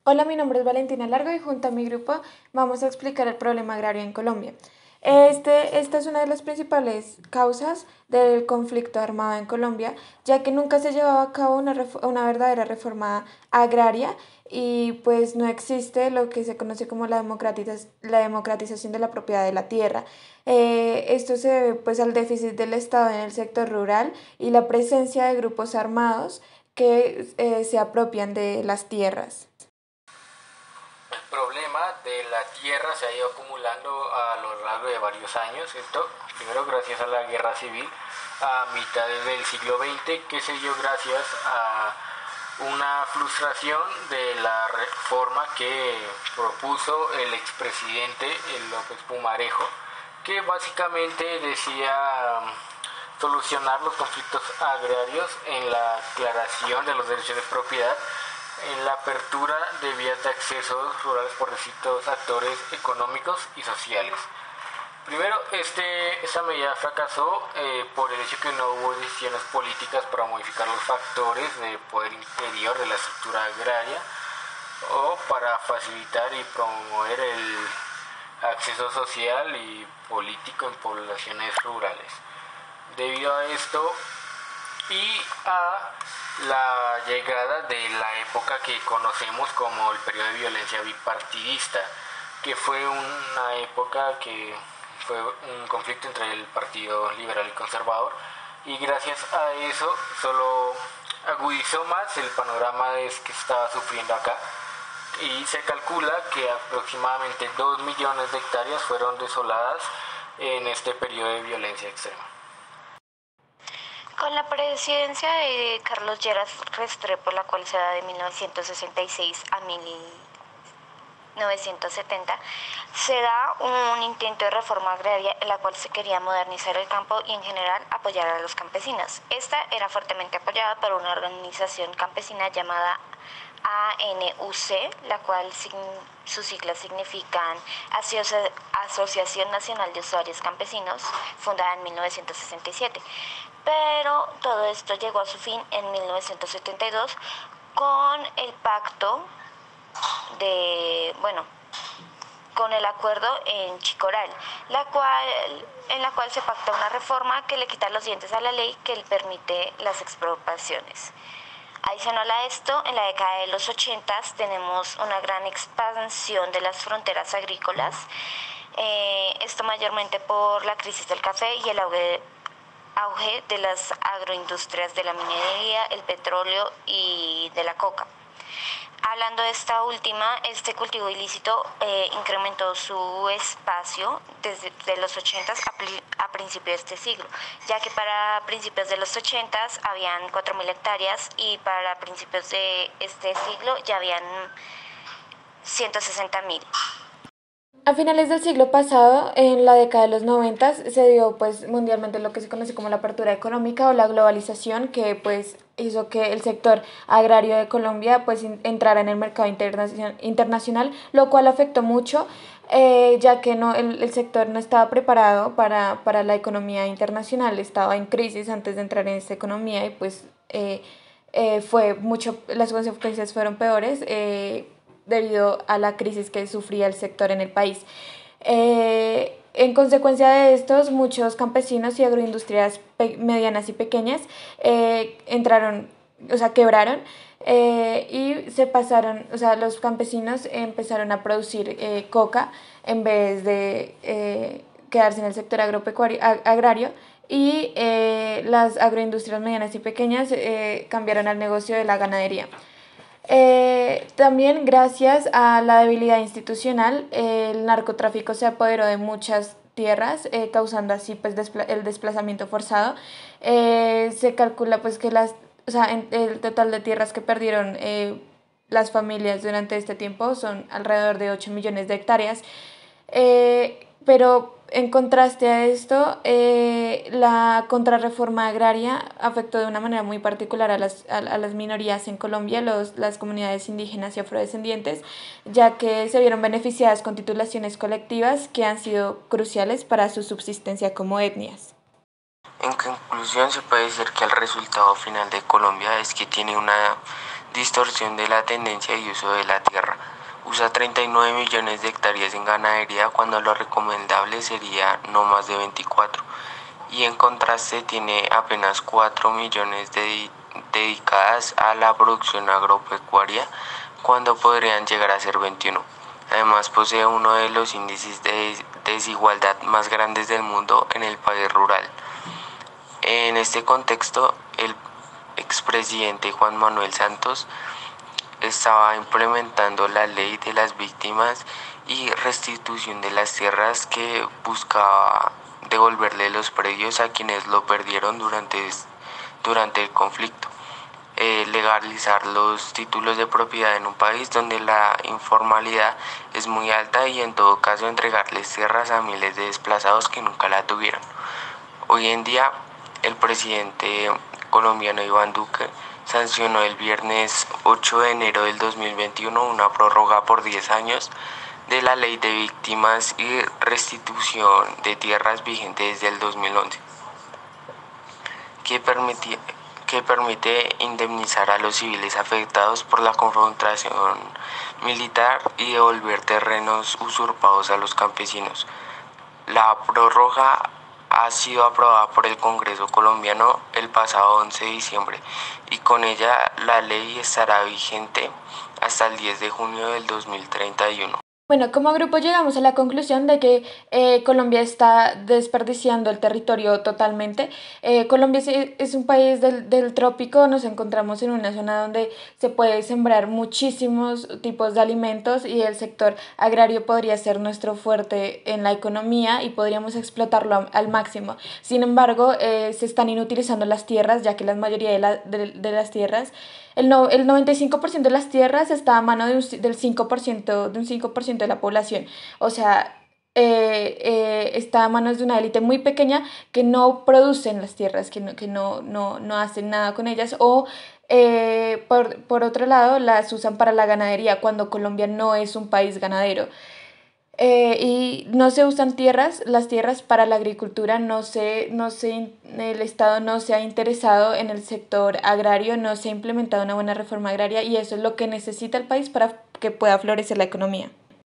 Hola, mi nombre es Valentina Largo y junto a mi grupo vamos a explicar el problema agrario en Colombia. Esta es una de las principales causas del conflicto armado en Colombia, ya que nunca se llevaba a cabo una verdadera reforma agraria y pues no existe lo que se conoce como la democratización de la propiedad de la tierra. Esto se debe pues al déficit del Estado en el sector rural y la presencia de grupos armados que se apropian de las tierras. El problema de la tierra se ha ido acumulando a lo largo de varios años. Esto, primero gracias a la guerra civil a mitad del siglo XX, que se dio gracias a una frustración de la reforma que propuso el expresidente López Pumarejo, que básicamente decía solucionar los conflictos agrarios en la aclaración de los derechos de propiedad, en la apertura de vías de acceso rurales por distintos actores económicos y sociales. Primero, esta medida fracasó por el hecho que no hubo decisiones políticas para modificar los factores de poder interior de la estructura agraria o para facilitar y promover el acceso social y político en poblaciones rurales. Debido a esto y a la llegada de la época que conocemos como el periodo de violencia bipartidista, que fue una época que fue un conflicto entre el Partido Liberal y Conservador, y gracias a eso solo agudizó más el panorama que estaba sufriendo acá, y se calcula que aproximadamente 2 millones de hectáreas fueron desoladas en este periodo de violencia extrema. Con la presidencia de Carlos Lleras Restrepo, la cual se da de 1966 a 1970, se da un intento de reforma agraria en la cual se quería modernizar el campo y en general apoyar a los campesinos. Esta era fuertemente apoyada por una organización campesina llamada ANUC, la cual sus siglas significan Asociación Nacional de Usuarios Campesinos, fundada en 1967. Pero todo esto llegó a su fin en 1972 con el pacto con el acuerdo en Chicoral, en la cual se pacta una reforma que le quita los dientes a la ley que le permite las expropiaciones. Adicional a esto, en la década de los 80 tenemos una gran expansión de las fronteras agrícolas, esto mayormente por la crisis del café y el auge de las agroindustrias de la minería, el petróleo y de la coca. Hablando de esta última, este cultivo ilícito incrementó su espacio desde los 80 a principios de este siglo, ya que para principios de los 80 habían 4.000 hectáreas y para principios de este siglo ya habían 160.000. A finales del siglo pasado, en la década de los 90, se dio pues mundialmente lo que se conoce como la apertura económica o la globalización, que pues hizo que el sector agrario de Colombia pues entrara en el mercado internacional, lo cual afectó mucho, ya que el sector no estaba preparado para la economía internacional, estaba en crisis antes de entrar en esta economía y pues las consecuencias fueron peores. Debido a la crisis que sufría el sector en el país. En consecuencia de estos, muchos campesinos y agroindustrias medianas y pequeñas quebraron y los campesinos empezaron a producir coca en vez de quedarse en el sector agrario y las agroindustrias medianas y pequeñas cambiaron al negocio de la ganadería. También gracias a la debilidad institucional, el narcotráfico se apoderó de muchas tierras, causando así pues el desplazamiento forzado. Se calcula pues que el total de tierras que perdieron las familias durante este tiempo son alrededor de 8 millones de hectáreas. Pero en contraste a esto, la contrarreforma agraria afectó de una manera muy particular a las minorías en Colombia, las comunidades indígenas y afrodescendientes, ya que se vieron beneficiadas con titulaciones colectivas que han sido cruciales para su subsistencia como etnias. En conclusión, se puede decir que el resultado final de Colombia es que tiene una distorsión de la tendencia y uso de la tierra. Usa 39 millones de hectáreas en ganadería cuando lo recomendable sería no más de 24. Y en contraste tiene apenas 4 millones dedicadas a la producción agropecuaria cuando podrían llegar a ser 21. Además posee uno de los índices de desigualdad más grandes del mundo en el país rural. En este contexto, el expresidente Juan Manuel Santos estaba implementando la ley de las víctimas y restitución de las tierras que buscaba devolverle los predios a quienes lo perdieron durante el conflicto. Legalizar los títulos de propiedad en un país donde la informalidad es muy alta y en todo caso entregarles tierras a miles de desplazados que nunca la tuvieron. Hoy en día el presidente colombiano Iván Duque sancionó el viernes 8 de enero del 2021 una prórroga por 10 años de la Ley de Víctimas y Restitución de Tierras vigente desde el 2011, que permite indemnizar a los civiles afectados por la confrontación militar y devolver terrenos usurpados a los campesinos. La prórroga ha sido aprobada por el Congreso colombiano el pasado 11 de diciembre y con ella la ley estará vigente hasta el 10 de junio del 2031. Bueno, como grupo llegamos a la conclusión de que Colombia está desperdiciando el territorio totalmente. Colombia es un país del trópico, nos encontramos en una zona donde se puede sembrar muchísimos tipos de alimentos y el sector agrario podría ser nuestro fuerte en la economía y podríamos explotarlo al máximo. Sin embargo, se están inutilizando las tierras, ya que la mayoría de las tierras, el 95% de las tierras está a mano de un 5% de la población. O sea, está a manos de una élite muy pequeña que no producen las tierras, que no hacen nada con ellas o por otro lado las usan para la ganadería cuando Colombia no es un país ganadero. Y no se usan las tierras para la agricultura, el Estado no se ha interesado en el sector agrario, no se ha implementado una buena reforma agraria y eso es lo que necesita el país para que pueda florecer la economía.